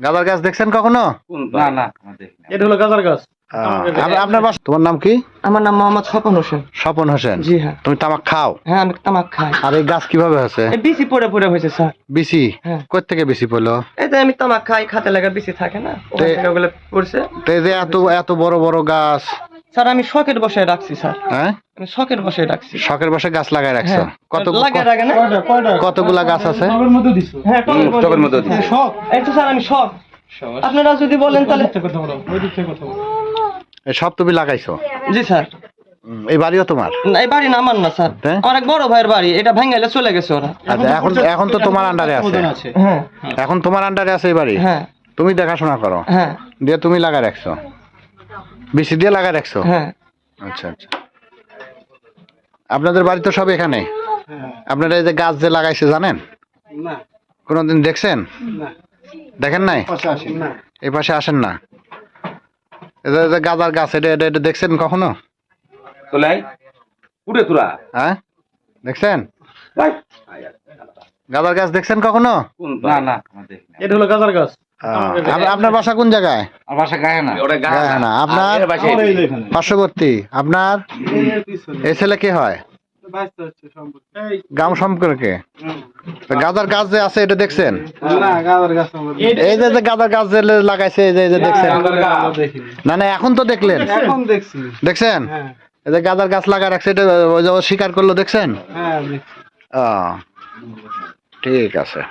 গাঁদার গাছ দেখছেন কখনো? না না, এটা হলো গাজার গাছ। আপনার বাসা, তোমার নাম কি? আমার নাম মোহাম্মদ স্বপন হোসেন। স্বপন হোসেন। জি হ্যাঁ। তুমি তামাক খাও? হ্যাঁ আমি তামাক খাই। আর এই গাছ কিভাবে হয়েছে? এই বিসি পড়ে পড়ে হয়েছে স্যার। বিসি? হ্যাঁ। কই থেকে বিসি পড়লো? এই যে আমি তামাক খাই, খাতে লাগার বিসি থাকে না, ওখান থেকে ওগুলো পড়ছে। তো এই যে এত এত বড় বড় গাছ স্যার আমি শখের বসায় রাখছি স্যার। হ্যাঁ, আমি শখের বসায় রাখছি। শখের বসে গাছ লাগাই রাখছো? হ্যাঁ। কত লাগায় রাখে না? কতগুলা গাছ আছে? টবের মধ্যে দিছো? হ্যাঁ টবের মধ্যে দিছে। হ্যাঁ, শখ। এই তো স্যার আমি শখ। আপনারা যদি বলেন তাহলে কথা বলো, ওই দিক থেকে কথা বলো। এই সব তুমি লাগাইছো? জি স্যার। এই বাড়িও তোমার? না এই বাড়ি না, আমার না স্যার, হ্যাঁ? আমার এক বড় ভাইয়ের বাড়ি, এটা ভেঙে চলে গেছে ওরা। আচ্ছা, এখন তো তোমার আন্ডারে আছে? আছে। হ্যাঁ এখন তোমার আন্ডারে আছে এই বাড়ি? হ্যাঁ তুমি দেখাশোনা করো? হ্যাঁ দিয়ে তুমি লাগাই রাখছো? বিসি দিয়ে লাগাই রাখছো? হ্যাঁ। আচ্ছা আচ্ছা। আপনাদের বাড়ি তো সব এখানে? আপনারা এই যে গাছ যে লাগাইছে জানেন? না কোনোদিন দেখছেন? না, দেখেন নাই? পাশে আসি না। এই পাশে আসেন না? এই যে গাঁদার গাছ, এটা দেখছেন কখনো? তোলাই উড়ে তোরা হ্যাঁ, দেখছেন? গাঁদার গাছ দেখছেন কখনো? না না, এটা হলো গাজার গাছ। আপনার বাসা কোন জায়গায়? আমার বাসা গায়ে না, ওটা গায়ে না। আপনার আমার এই যে এখানে। পার্শ্ববর্তী? আপনার এই ছেলে কে হয়? বাইশটা হচ্ছে সম্পর্কে। এই গ্রাম সম্পর্কে? তো গাঁদার গাছ যে আছে এটা দেখছেন? না, গাজার গাছ আমরা এই যে গাঁদার গাছ যে লাগাইছে, এই যে দেখছেন? দেখিনি। না না, এখন তো দেখলেন? এখন দেখছি। দেখছেন? হ্যাঁ এই যে গাঁদার গাছ লাগা রাখছে, এটা ওই যে ও স্বীকার করলো, দেখছেন? হ্যাঁ দেখছি। ঠিক আছে।